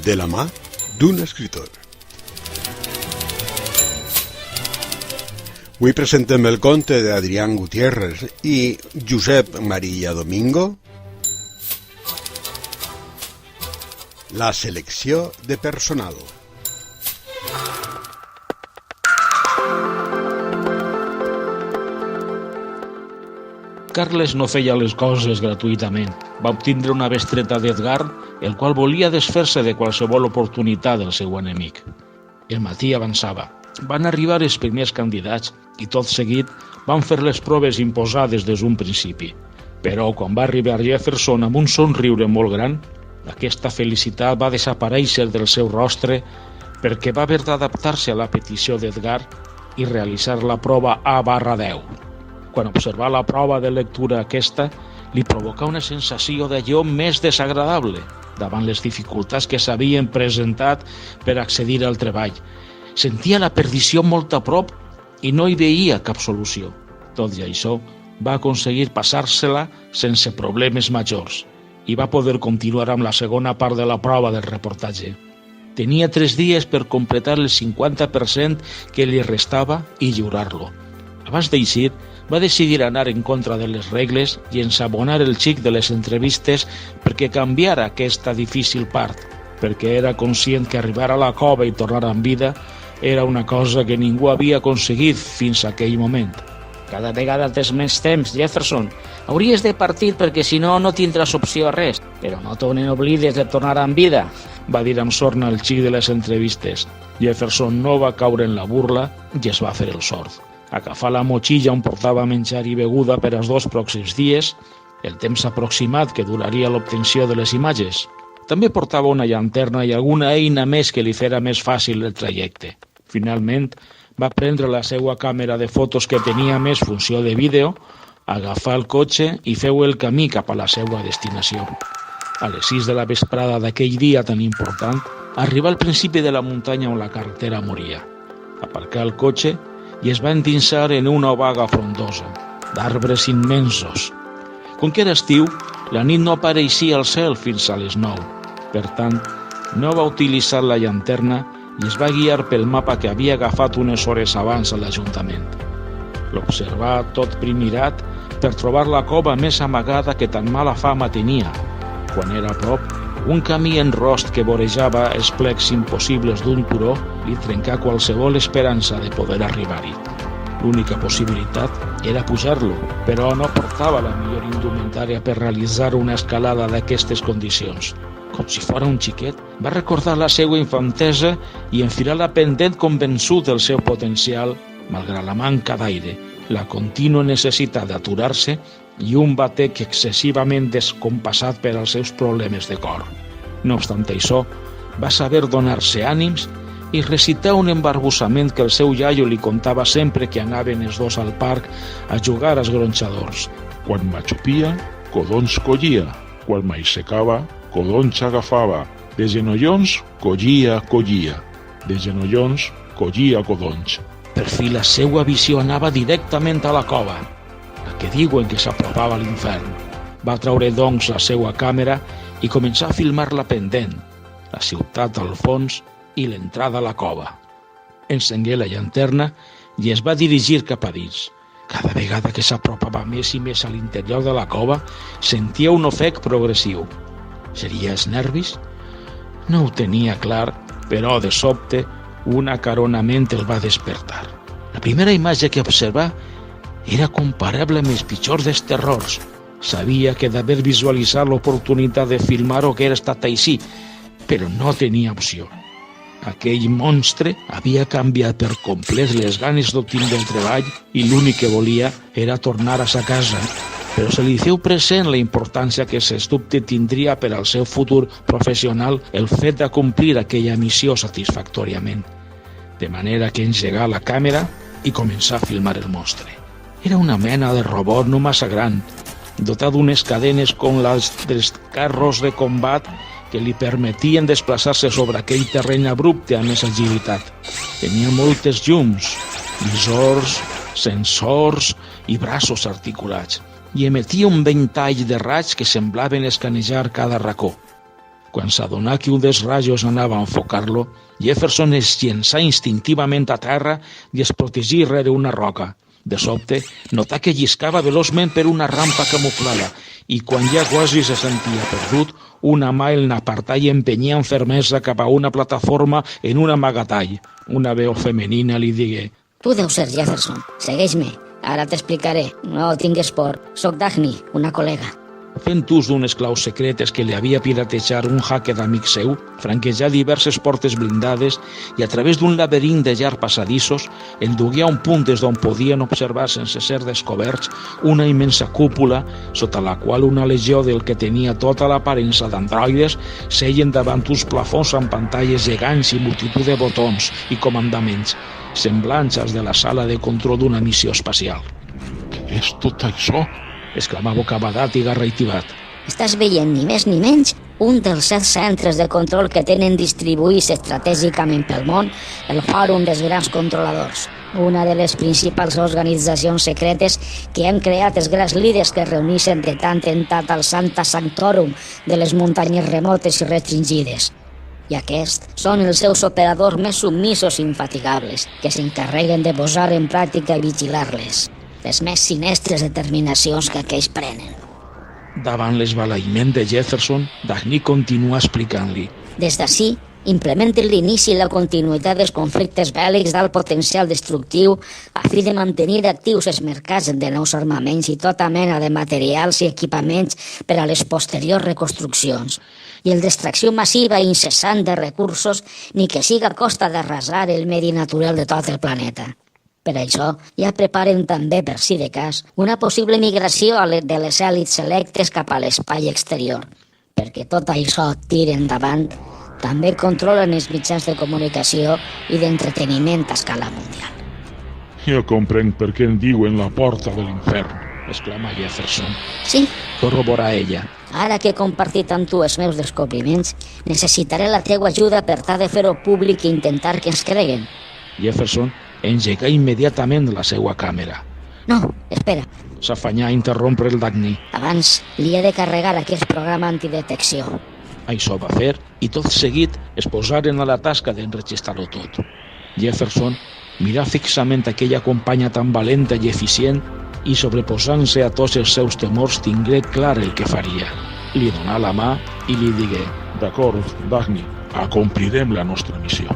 de la mà d'un escritor. Avui presentem el conte d'Adrián Gutiérrez i Josep Maria Domingo, La selecció de personal. Carles no feia les coses gratuïtament. Va obtindre una bestreta d'Edgar, el qual volia desfer-se de qualsevol oportunitat del seu enemic. El matí avançava. Van arribar els primers candidats i tot seguit van fer les proves imposades des d'un principi. Però quan va arribar Jefferson amb un somriure molt gran, aquesta felicitat va desaparèixer del seu rostre perquè va haver d'adaptar-se a la petició d'Edgar i realitzar la prova A/10. Quan observar la prova de lectura aquesta, li provocà una sensació d'allò més desagradable davant les dificultats que s'havien presentat per accedir al treball. Sentia la perdició molt a prop i no hi veia cap solució. Tot i això, va aconseguir passar-se-la sense problemes majors i va poder continuar amb la segona part de la prova del reportatge. Tenia 3 dies per completar el 50% que li restava i lliurar-lo. Abans d'eixir, va decidir anar en contra de les regles i ensabonar el xic de les entrevistes perquè canviara aquesta difícil part, perquè era conscient que arribar a la cova i tornar amb vida era una cosa que ningú havia aconseguit fins a aquell moment. Cada vegada tens més temps, Jefferson. Hauries de partir perquè si no, no tindràs opció a res. Però no n'oblides de tornar amb vida, va dir amb sorna el xic de les entrevistes. Jefferson no va caure en la burla i es va fer el sord. Agafar la motxilla on portava menjar i beguda per als 2 pròxims dies, el temps aproximat que duraria l'obtenció de les imatges. També portava una llanterna i alguna eina més que li fera més fàcil el trajecte. Finalment, va prendre la seva càmera de fotos que tenia més funció de vídeo, agafar el cotxe i feu el camí cap a la seva destinació. A les 6 de la vesprada d'aquell dia tan important, arribà al principi de la muntanya on la carretera moria. Aparcà el cotxe i es va endinsar en una vaga frondosa, d'arbres immensos. Com que era estiu, la nit no apareixia al cel fins a les 9. Per tant, no va utilitzar la llanterna i es va guiar pel mapa que havia agafat unes hores abans a l'Ajuntament. L'observà tot primirat per trobar la cova més amagada que tan mala fama tenia. Quan era a prop, un camí en rost que vorejava els plecs impossibles d'un turó li trencà qualsevol esperança de poder arribar-hi. L'única possibilitat era pujar-lo, però no portava la millor indumentària per realitzar una escalada d'aquestes condicions. Com si fora un xiquet, va recordar la seva infantesa i enfilar la pendent convençut del seu potencial, malgrat la manca d'aire, la contínua necessitat d'aturar-se i un batec excessivament descompassat per als seus problemes de cor. No obstant això, va saber donar-se ànims i recitar un embarbussament que el seu iaio li contava sempre que anaven els dos al parc a jugar als gronxadors. Quan m'aixopia, codons collia. Quan m'aixecava, codons agafava. De genollons, collia. De genollons, collia codons. Per fi la seva visió anava directament a la cova, la que diuen que s'apropava a l'infern. Va treure doncs la seva càmera i començar a filmar la pendent, la ciutat al fons i l'entrada a la cova. Encengué la llanterna i es va dirigir cap a dins. Cada vegada que s'apropava més i més a l'interior de la cova, sentia un ofec progressiu. Seria els nervis? No ho tenia clar, però de sobte un acaronament el va despertar. La primera imatge que observà era comparable amb els pitjors dels terrors. Sabia que d'haver visualitzat l'oportunitat de filmar-ho que era estat així, però no tenia opció. Aquell monstre havia canviat per complet les ganes d'obtenir el treball i l'únic que volia era tornar a sa casa, però se li feu present la importància que sens dubte tindria per al seu futur professional el fet d'acomplir aquella missió satisfactòriament. De manera que engegà la càmera i començà a filmar el monstre. Era una mena de robot no massa gran, dotat d'unes cadenes com les dels carros de combat que li permetien desplaçar-se sobre aquell terreny abrupte amb més agilitat. Tenia moltes llums, visors, sensors i braços articulats, i emetia un ventall de raigs que semblaven escanejar cada racó. Quan s'adonà que un dels rajos anava a enfocar-lo, Jefferson es llençà instintivament a terra i es protegí rere una roca. De sobte, notà que lliscava veloçment per una rampa camuflada i quan ja quasi se sentia perdut, una mà el n'apartà i empenyia amb fermesa cap a una plataforma en un amagatall. Una veu femenina li digué: Tu deus ser Jefferson, segueix-me. Ara t'explicaré, no tingues por. Soc Dagny, una col·lega. Fent ús d'unes claus secretes que li havia piratejat un hacker d'amic seu, franquejà diverses portes blindades i a través d'un laberint de llargs passadissos endugué a un punt des d'on podien observar sense ser descoberts una immensa cúpula sota la qual una legió del que tenia tota l'aparença d'androides seien davant uns plafons amb pantalles gegants i multitud de botons i comandaments, semblants als de la sala de control d'una missió espacial. Què és tot això? Exclamà bocabadat i garraitivat. Estàs veient ni més ni menys un dels 7 centres de control que tenen distribuïts estratègicament pel món el Fòrum dels Grans Controladors, una de les principals organitzacions secretes que han creat els grans líders que es reuneixen de tant en tant al Santa Sanctorum de les muntanyes remotes i restringides. I aquests són els seus operadors més submisos i infatigables, que s'encarreguen de posar en pràctica i vigilar-les. Les més sinestres determinacions que aquells prenen. Davant l'esbalaïment de Jefferson, Dagny continua explicant-li. Des d'ací, implementen l'inici i la continuïtat dels conflictes bèl·lics d'alt potencial destructiu a fi de mantenir actius els mercats de nous armaments i tota mena de materials i equipaments per a les posteriors reconstruccions, i el d'extracció massiva i incessant de recursos, ni que siga a costa d'arrasar el medi natural de tot el planeta. Per això, ja preparen també, per si de cas, una possible migració de les èlits selectes cap a l'espai exterior. Perquè tot això tira endavant, també controlen els mitjans de comunicació i d'entreteniment a escala mundial. Ja comprenc per què en diuen la porta de l'infern, exclama Jefferson. Sí, corroborà ella. Ara que he compartit amb tu els meus descobriments, necessitaré la teua ajuda per tal de fer-ho públic i intentar que ens creguen. Jefferson engegà immediatament la seva càmera. No, espera. S'afanyà a interrompre el Dagny. Abans li he de carregar aquest programa antidetecció. Això va fer i tot seguit es posaren a la tasca d'enregistrar-ho tot. Jefferson mirà fixament aquella companya tan valenta i eficient i sobreposant-se a tots els seus temors tingué clar el que faria. Li donà la mà i li digué: D'acord, Dagny, acomplirem la nostra missió.